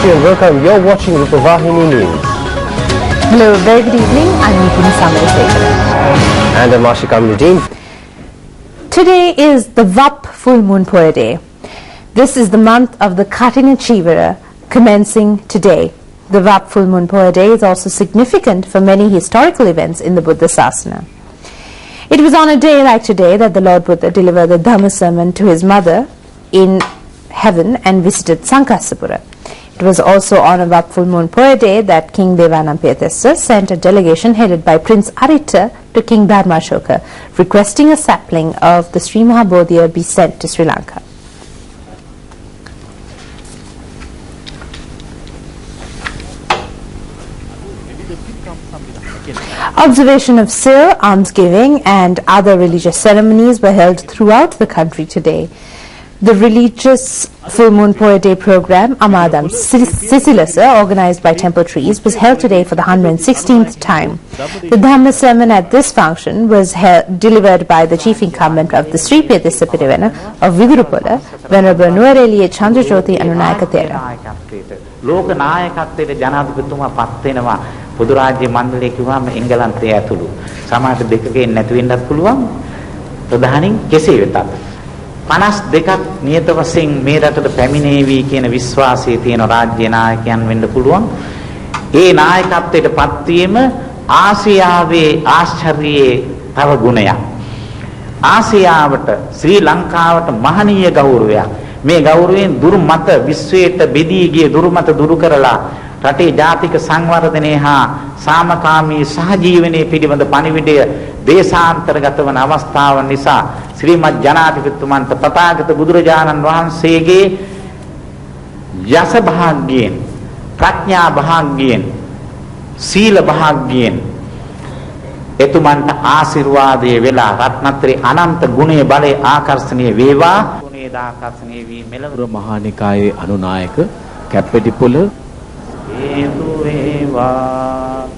you and welcome. You're watching Rupavahini News. Hello, very good evening. I'm Nipuni Samarasekaran. And I'm Ashika Amruddin. Today is the VAP Full Moon Poya Day. This is the month of the Kathina Chivara commencing today. The VAP Full Moon Poya Day is also significant for many historical events in the Buddha Sasana. It was on a day like today that the Lord Buddha delivered the Dhamma sermon to his mother in heaven and visited Sankasapura. It was also on a VAP Full Moon Poya Day that King Devanampiyatissa sent a delegation headed by Prince Aritta to King Dharmashoka, requesting a sapling of the Sri Mahabodhiya be sent to Sri Lanka. Observation of Sil, almsgiving and other religious ceremonies were held throughout the country today. The religious Full Moon Poya Day program, Amadam Sisilasa, organized by Temple Trees, was held today for the 116th time. The Dhamma sermon at this function was delivered by the chief incumbent of the Sri Piyatissa Pirivena of Vigurupula, Venerable Nuwareliya Chandrajyoti Anunayaka Thera. ලෝක නායකත්වයට ජනාධිපතිතුමා පත් වෙනවා පොදු රාජ්‍ය මණ්ඩලය කිව්වම එංගලන්තය ඇතුළු සමාජ දෙකකින් නැති වෙන්නත් පුළුවන් ප්‍රධානින් කෙසේ වෙතත් 52ක් නියත වශයෙන් මේ රටට පැමිණේවි කියන විශ්වාසය තියෙන රාජ්‍ය නායකයන් වෙන්න පුළුවන් ඒ නායකත්වයට පත්වීම ආසියාවේ ආශ්චර්යයේ තව ගුණයක් ආසියාවට ශ්‍රී ලංකාවට මහනීය ගෞරවයක් මේ ගෞරවයෙන් දුර්මත විශ්වයට බෙදී ගිය දුර්මත දුරු කරලා රටේ ජාතික සංවර්ධනය හා සාමකාමී සහජීවනයේ පිළිබඳ පණිවිඩය දේශාන්තරගත වන අවස්ථාව නිසා ශ්‍රීමත් ජනාධිපතිතුමන්ට තථාගත බුදුරජාණන් වහන්සේගේ යස භාග්‍යයෙන් ප්‍රඥා භාග්‍යයෙන් සීල භාග්‍යයෙන් එතුමන්ට ආශිර්වාදයේ වෙලා රත්නත්‍රි අනන්ත ගුණයේ බලයේ ආකර්ෂණීය වේවා ආකර්ෂණීය වී මෙලවර මහානිකායේ අනුනායක කැප්පෙටිපොළ හේතු වේවා.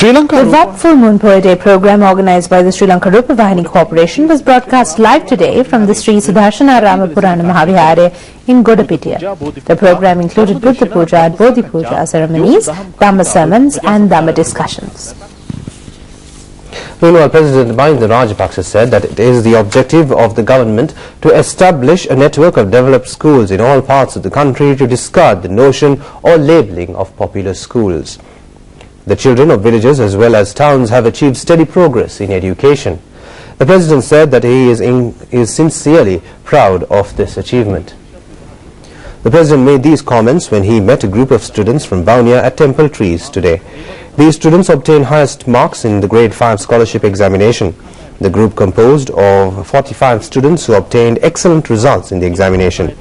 The VAP Full Moon Poya Day program organized by the Sri Lanka Rupavahini Corporation was broadcast live today from the Sri Sudarshanarama Purana Mahavihare in Godapitiya. The program included Buddha Puja and Bodhi Puja ceremonies, Dhamma sermons and Dhamma discussions. Meanwhile, President Mahinda Rajapaksa said that it is the objective of the government to establish a network of developed schools in all parts of the country to discard the notion or labelling of popular schools. The children of villages as well as towns have achieved steady progress in education. The President said that he is sincerely proud of this achievement. The President made these comments when he met a group of students from Vaunia at Temple Trees today. These students obtained highest marks in the Grade 5 scholarship examination. The group composed of 45 students who obtained excellent results in the examination.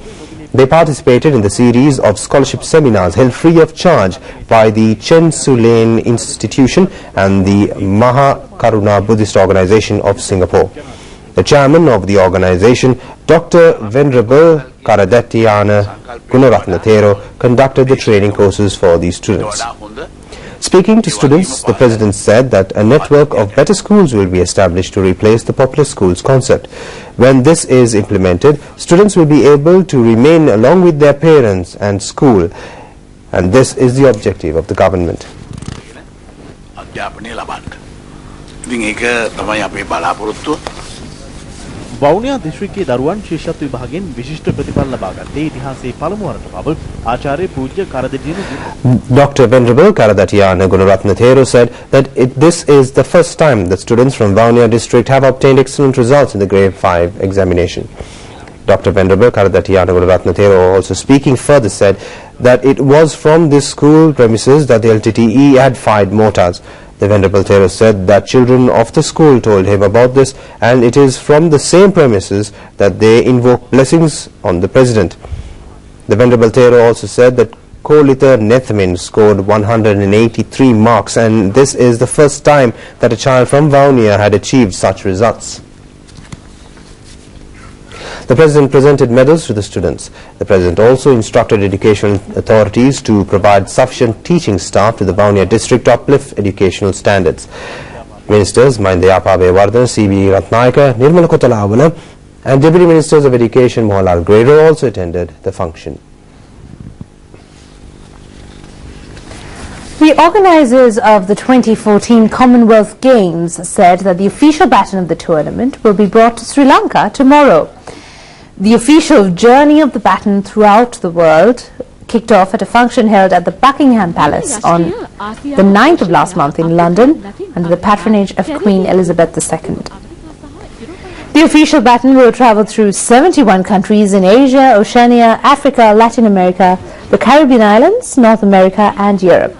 They participated in the series of scholarship seminars held free of charge by the Chen Su-Lane Institution and the Maha Karuna Buddhist Organization of Singapore. The chairman of the organization, Dr. Venerable Karadatiana Gunaratna Thero, conducted the training courses for these students. Speaking to students, the President said that a network of better schools will be established to replace the popular schools concept. When this is implemented, students will be able to remain along with their parents and school, and this is the objective of the government. වවුනියා දිස්ත්‍රික්කයේ දරුවන් ශිෂ්‍යත්ව විභාගයෙන් විශිෂ්ට ප්‍රතිඵල ලබා ගත්තේ ඉතිහාසයේ පළමු වරට බව ආචාර්ය පූජ්‍ය කරදටියන Dr. Venerable Karadatiana Gunaratna Thero said that this is the first time that students from Vaunia district have obtained excellent results in the Grade 5 examination. Dr. Venerable Karadatiana Gunaratna Thero, also speaking further, said that it was from this school premises that the LTTE had fired mortars. The Venerable Thero said that children of the school told him about this, and it is from the same premises that they invoke blessings on the President. The Venerable Thero also said that Kolita Nethmin scored 183 marks, and this is the first time that a child from Vaunia had achieved such results. The President presented medals to the students. The President also instructed educational authorities to provide sufficient teaching staff to the Vaunia district to uplift educational standards. Ministers Mahinda Yapavewardena, C.V. Ratnayaka, Nirmala Kotalawala, And Deputy Ministers of Education Mohanlal Gredor also attended the function. The organisers of the 2014 Commonwealth Games said that the official baton of the tournament will be brought to Sri Lanka tomorrow. The official journey of the baton throughout the world kicked off at a function held at the Buckingham Palace on the 9th of last month in London under the patronage of Queen Elizabeth II. The official baton will travel through 71 countries in Asia, Oceania, Africa, Latin America, the Caribbean islands, North America and Europe.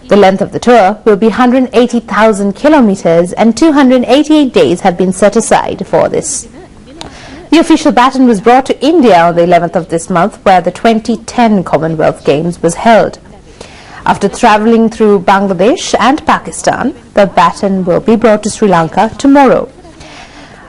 The length of the tour will be 180,000 kilometers and 288 days have been set aside for this. The official baton was brought to India on the 11th of this month, where the 2010 Commonwealth Games was held. After travelling through Bangladesh and Pakistan, the baton will be brought to Sri Lanka tomorrow.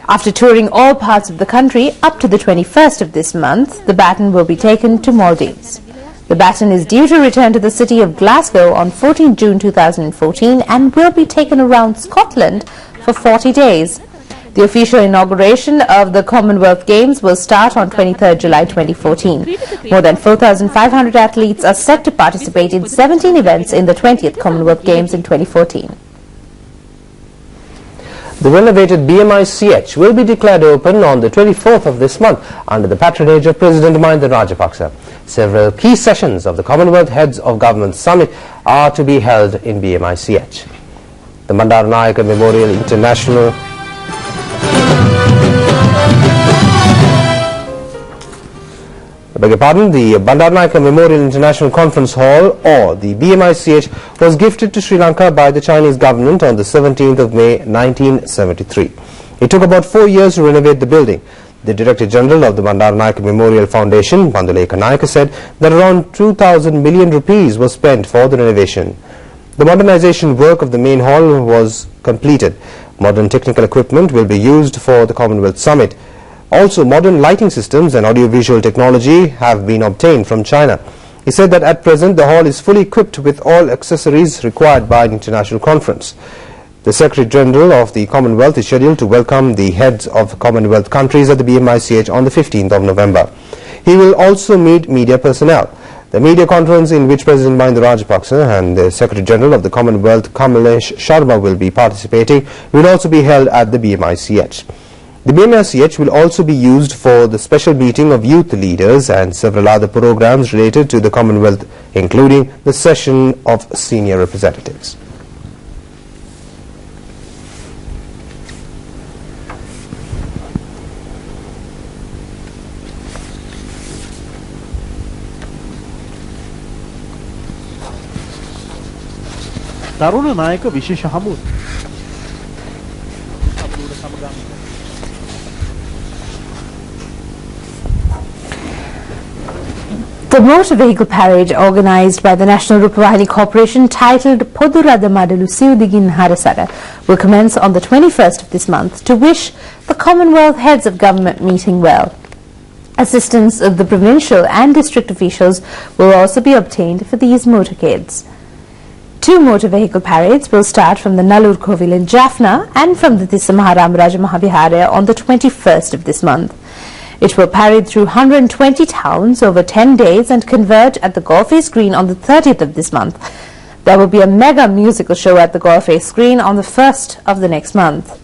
After touring all parts of the country up to the 21st of this month, the baton will be taken to Maldives. The baton is due to return to the city of Glasgow on 14 June 2014 and will be taken around Scotland for 40 days. The official inauguration of the Commonwealth Games will start on 23 July 2014. More than 4,500 athletes are set to participate in 17 events in the 20th Commonwealth Games in 2014. The renovated BMICH will be declared open on the 24th of this month under the patronage of President Mahinda Rajapaksa. Several key sessions of the Commonwealth Heads of Government Summit are to be held in BMICH. The Bandaranaike Memorial International The Bandaranaike Memorial International Conference Hall, or the BMICH, was gifted to Sri Lanka by the Chinese government on the 17th of May 1973. It took about 4 years to renovate the building. The Director General of the Bandaranaike Memorial Foundation, Banduleka Naika, said that around 2,000 million rupees was spent for the renovation. The modernization work of the main hall was completed. Modern technical equipment will be used for the Commonwealth Summit. Also, modern lighting systems and audiovisual technology have been obtained from China. He said that at present the hall is fully equipped with all accessories required by an international conference. The Secretary General of the Commonwealth is scheduled to welcome the heads of Commonwealth countries at the BMICH on the 15th of November. He will also meet media personnel. The media conference in which President Mahinda Rajapaksa and the Secretary General of the Commonwealth Kamalesh Sharma will be participating will also be held at the BMICH. The BMICH will also be used for the special meeting of youth leaders and several other programs related to the Commonwealth, including the session of senior representatives. තරුණ නායක විශේෂ හමු The motor vehicle parade organised by the National Rupavahini Corporation, titled Podurada Madalu Siudigin Harasara, will commence on the 21st of this month to wish the Commonwealth Heads of Government meeting well. Assistance of the provincial and district officials will also be obtained for these motorcades. 2 motor vehicle parades will start from the Nallur Kovil in Jaffna and from the Tissamaharam Raja Mahavihara on the 21st of this month. It will parade through 120 towns over 10 days and converge at the Golface Green on the 30th of this month. There will be a mega musical show at the Golface Green on the 1st of the next month.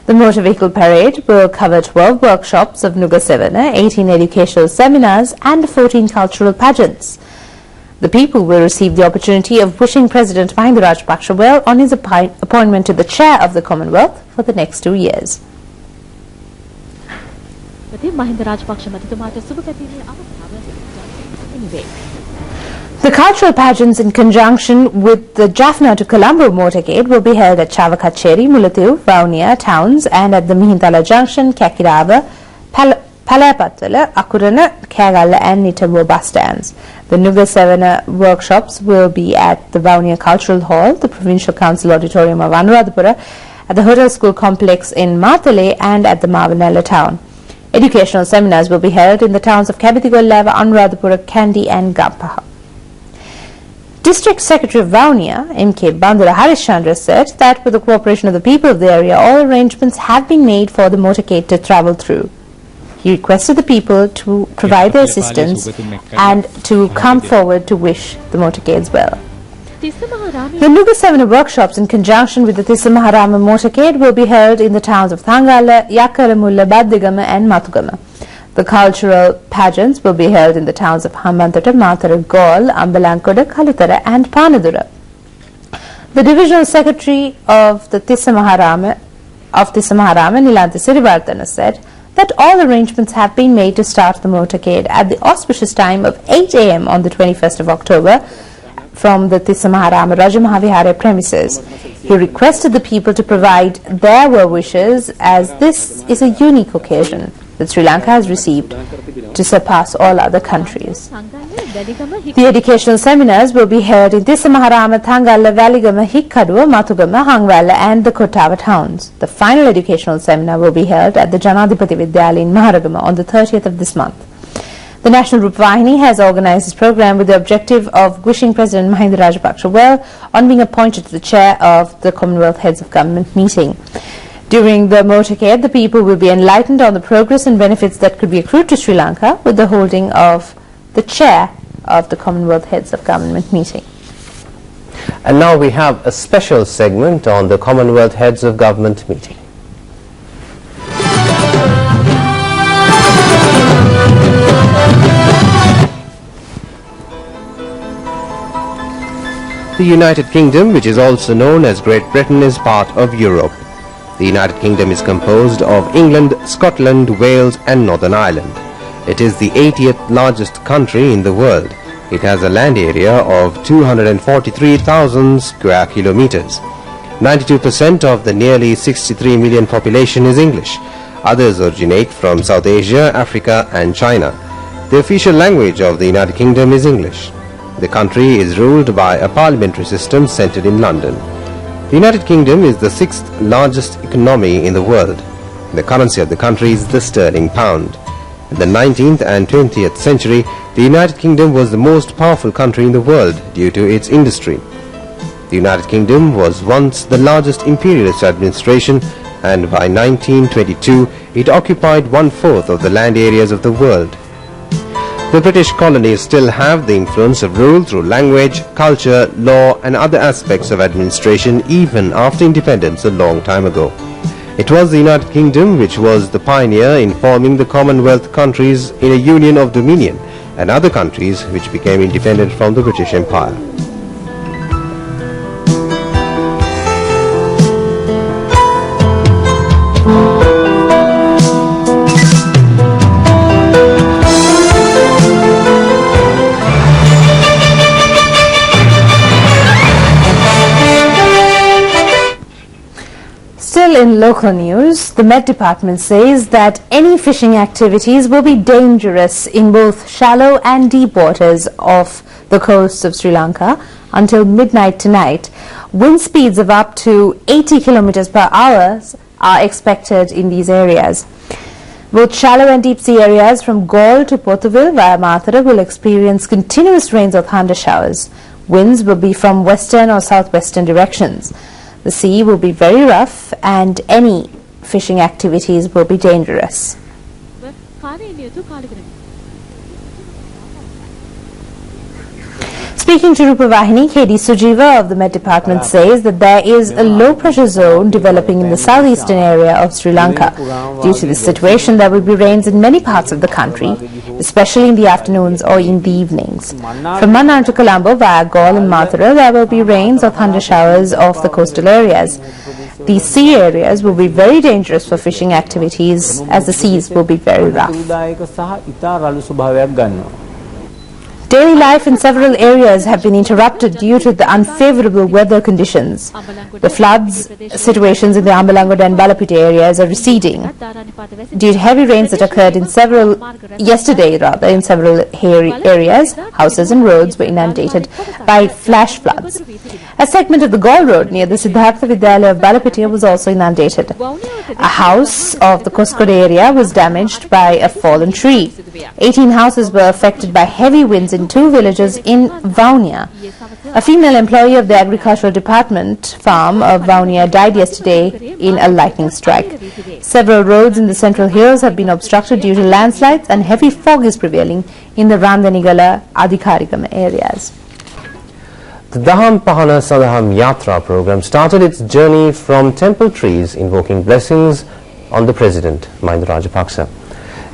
The motor vehicle parade will cover 12 workshops of Nuga Sevana, 18 educational seminars and 14 cultural pageants. The people will receive the opportunity of wishing President Mahinda Rajapaksa well on his appointment to the chair of the Commonwealth for the next 2 years. The cultural pageants in conjunction with the Jaffna to Colombo motorcade will be held at Chavakacheri, Mulatiu, Vaunia towns and at the Mihintala Junction, Kakirava, Palapatala, Akurana, Kagala and Nitabo bus stands. The Nuga Sevana workshops will be at the Vaunia Cultural Hall, the Provincial Council Auditorium of Anuradhapura, at the Hotel School Complex in Matale and at the Mavanella town. Educational seminars will be held in the towns of Kabithigolava, Anuradhapura, Kandy and Gampaha. District Secretary of Vaunia, M.K. Bandura Harishchandra, said that with the cooperation of the people of the area, all arrangements have been made for the motorcade to travel through. He requested the people to provide their assistance and to come forward to wish the motorcades well. The Nuga Seminar workshops in conjunction with the Tissa Maharama motorcade will be held in the towns of Thangala, Yakaramulla, Badigama and Matugama. The cultural pageants will be held in the towns of Hambantota, Matara, Gaul, Ambalankoda, Kalutara and Panadura. The divisional secretary of the Tissa Maharama, Nilanthi Sirivartana, said that all arrangements have been made to start the motorcade at the auspicious time of 8 a.m. on the 21st of October from the Tissa Maharama Rajamahavihara premises. He requested the people to provide their well wishes, as this is a unique occasion that Sri Lanka has received to surpass all other countries. The educational seminars will be held in Tissa Maharama, Thangalla, Valigama, Hikkaduwa, Matugama, Hangwala and the Kottawa towns. The final educational seminar will be held at the Janadipati Vidyalaya in Maharagama on the 30th of this month. The National Rupavahini has organized this program with the objective of wishing President Mahinda Rajapaksa well on being appointed to the chair of the Commonwealth Heads of Government meeting. During the motorcade, the people will be enlightened on the progress and benefits that could be accrued to Sri Lanka with the holding of the chair of the Commonwealth Heads of Government meeting. And now we have a special segment on the Commonwealth Heads of Government meeting. The United Kingdom, which is also known as Great Britain, is part of Europe. The United Kingdom is composed of England, Scotland, Wales and Northern Ireland. It is the 80th largest country in the world. It has a land area of 243,000 square kilometers. 92% of the nearly 63 million population is English. Others originate from South Asia, Africa and China. The official language of the United Kingdom is English. The country is ruled by a parliamentary system centered in London. The United Kingdom is the 6th largest economy in the world. The currency of the country is the sterling pound. In the 19th and 20th century, the United Kingdom was the most powerful country in the world due to its industry. The United Kingdom was once the largest imperialist administration, and by 1922 it occupied 1/4 of the land areas of the world. The British colonies still have the influence of rule through language, culture, law and other aspects of administration even after independence a long time ago. It was the United Kingdom which was the pioneer in forming the Commonwealth countries in a union of dominion, and other countries which became independent from the British Empire. Still in local news, the Met Department says that any fishing activities will be dangerous in both shallow and deep waters off the coast of Sri Lanka until midnight tonight. Wind speeds of up to 80 kilometers per hour are expected in these areas. Both shallow and deep sea areas from Gaul to Potuville via Mathura will experience continuous rains or thunder showers. Winds will be from western or southwestern directions. The sea will be very rough and any fishing activities will be dangerous. Speaking to Rupavahini, KD Sujiva of the Met Department says that there is a low pressure zone developing in the southeastern area of Sri Lanka. Due to this situation, there will be rains in many parts of the country, especially in the afternoons or in the evenings. From Mannar to Colombo via Gaul and Mathura, there will be rains or thunder showers off the coastal areas. These sea areas will be very dangerous for fishing activities as the seas will be very rough. Daily life in several areas have been interrupted due to the unfavorable weather conditions. The floods situations in the Ambalangoda and Balapiti areas are receding due to heavy rains that occurred in several areas. Houses and roads were inundated by flash floods. A segment of the Gaul Road near the Siddhartha Vidyalaya of Balapiti was also inundated. A house of the Koskoda area was damaged by a fallen tree. 18 houses were affected by heavy winds in in 2 villages in Vaunia. A female employee of the agricultural department farm of Vaunia died yesterday in a lightning strike. Several roads in the Central Hills have been obstructed due to landslides, and heavy fog is prevailing in the Randanigala Adhikarigama areas. The Daham Pahana Sadaham Yatra program started its journey from temple trees, invoking blessings on the President, Mahinda Rajapaksa.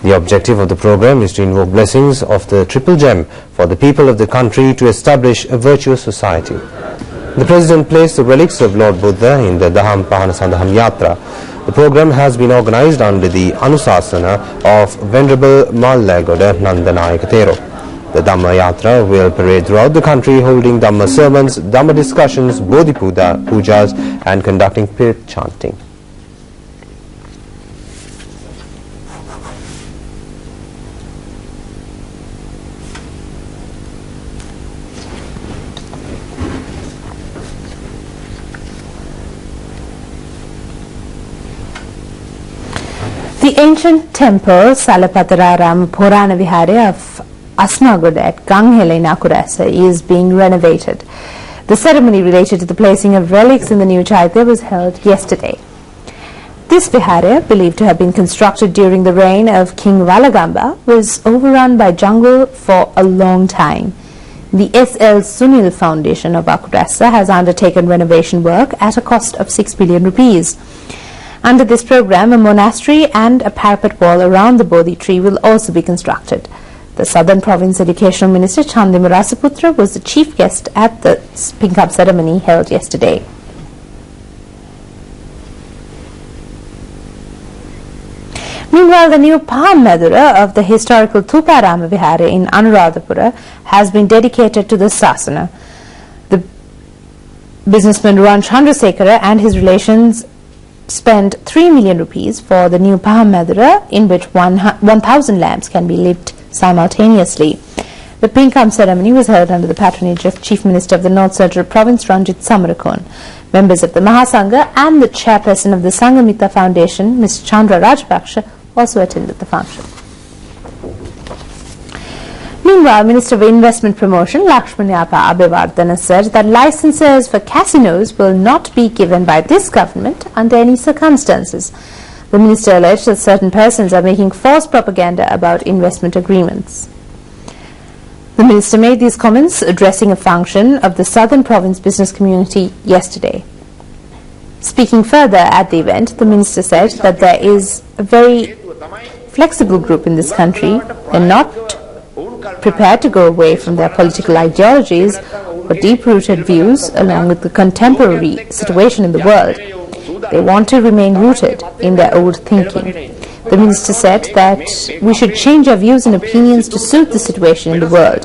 The objective of the program is to invoke blessings of the Triple Gem for the people of the country to establish a virtuous society. The President placed the relics of Lord Buddha in the Daham Pahana Sadaham Yatra. The program has been organized under the Anusasana of Venerable Mallagoda Nandanayakatero. The Dhamma Yatra will parade throughout the country, holding Dhamma sermons, Dhamma discussions, Bodhi pujas and conducting Pirit chanting. The ancient temple Salapatararama Purana Vihare of Asnagoda at Ganghele in Akurasa is being renovated. The ceremony related to the placing of relics in the new Chaitya was held yesterday. This vihara, believed to have been constructed during the reign of King Valagamba, was overrun by jungle for a long time. The S.L. Sunil Foundation of Akurasa has undertaken renovation work at a cost of 6 billion rupees. Under this program, a monastery and a parapet wall around the Bodhi tree will also be constructed. The Southern Province Educational Minister Chandima Rasaputra was the chief guest at the pink-up ceremony held yesterday. Meanwhile, the new Palm Madura of the historical Thuparama Vihara in Anuradhapura has been dedicated to the Sasana. The businessman Ruan Chandrasekhara and his relations spent 3 million rupees for the new Palm Madura, in which 1,000 lamps can be lit simultaneously. The pink-up ceremony was held under the patronage of Chief Minister of the North Central Province Ranjit Samarakon. Members of the Mahasangha and the chairperson of the Sangamita Foundation, Ms. Chandra Rajpaksha, also attended the function. Meanwhile, Minister of Investment Promotion Lakshmanyapa Abhivardhana said that licenses for casinos will not be given by this government under any circumstances. The minister alleged that certain persons are making false propaganda about investment agreements. The minister made these comments addressing a function of the Southern Province business community yesterday. Speaking further at the event, the minister said that there is a very flexible group in this country. They're not prepared to go away from their political ideologies or deep-rooted views along with the contemporary situation in the world. They want to remain rooted in their old thinking. The minister said that we should change our views and opinions to suit the situation in the world.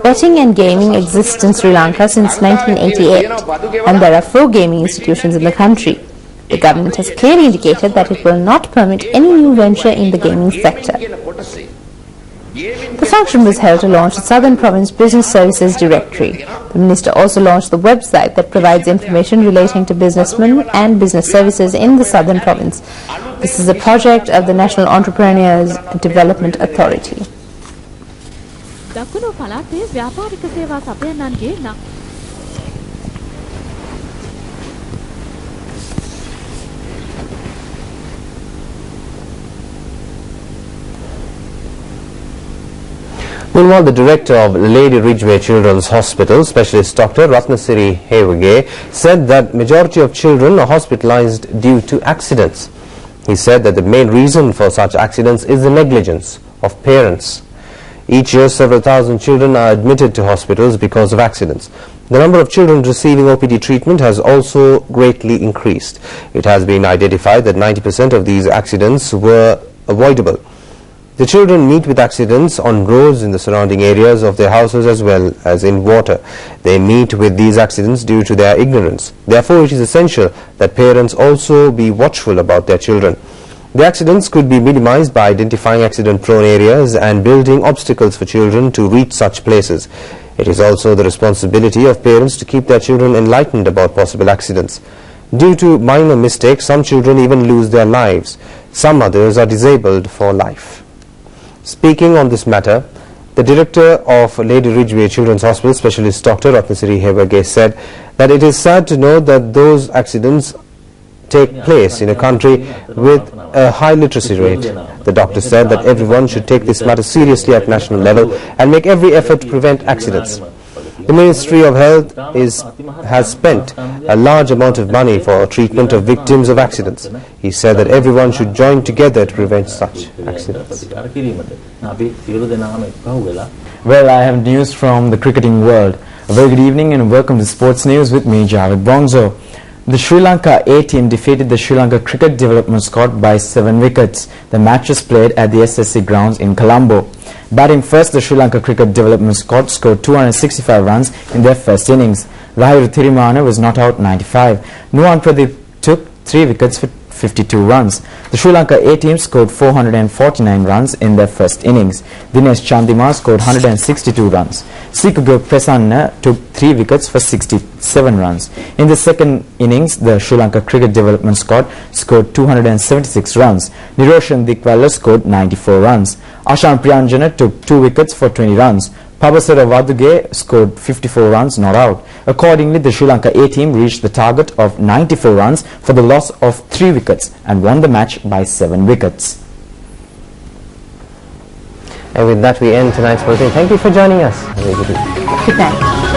Betting and gaming exist in Sri Lanka since 1988, and there are 4 gaming institutions in the country. The government has clearly indicated that it will not permit any new venture in the gaming sector. The function was held to launch the Southern Province Business Services Directory. The minister also launched the website that provides information relating to businessmen and business services in the Southern Province. This is a project of the National Entrepreneurs Development Authority. දකුණු පළාතේ ව්‍යාපාරික සේවා සපයන්නන්ගේ නම් Meanwhile, the director of Lady Ridgeway Children's Hospital, specialist Dr. Ratnasiri Hevage, said that majority of children are hospitalized due to accidents. He said that the main reason for such accidents is the negligence of parents. Each year, several thousand children are admitted to hospitals because of accidents. The number of children receiving OPD treatment has also greatly increased. It has been identified that 90% of these accidents were avoidable. The children meet with accidents on roads in the surrounding areas of their houses as well as in water. They meet with these accidents due to their ignorance. Therefore, it is essential that parents also be watchful about their children. The accidents could be minimized by identifying accident-prone areas and building obstacles for children to reach such places. It is also the responsibility of parents to keep their children enlightened about possible accidents. Due to minor mistakes, some children even lose their lives. Some others are disabled for life. Speaking on this matter, The director of Lady Ridgeway Children's Hospital, specialist Dr. Ratnasiri Hevage, said that it is sad to know that those accidents take place in a country with a high literacy rate. The doctor said that everyone should take this matter seriously at national level and make every effort to prevent accidents. The Ministry of Health has spent a large amount of money for treatment of victims of accidents. He said that everyone should join together to prevent such accidents. Well, I have news from the cricketing world. A very good evening and welcome to Sports News with me, Javed Bonzo. The Sri Lanka A team defeated the Sri Lanka Cricket Development Squad by 7 wickets. The match was played at the SSC grounds in Colombo. Batting first, the Sri Lanka Cricket Development Squad scored 265 runs in their first innings. Rahiru Thirimana was not out 95. Nuwan Pradeep took 3 wickets for 52 runs. The Sri Lanka A team scored 449 runs in their first innings. Dinesh Chandima scored 162 runs. Sikugo Prasanna took 3 wickets for 67 runs. In the second innings, the Sri Lanka Cricket Development Squad scored 276 runs. Niroshan Dikwala scored 94 runs. Ashan Priyanjana took 2 wickets for 20 runs. Pabasara Vaduge scored 54 runs, not out. Accordingly, the Sri Lanka A team reached the target of 94 runs for the loss of 3 wickets and won the match by 7 wickets. And with that, we end tonight's bulletin. Thank you for joining us. Have a good evening. Good night.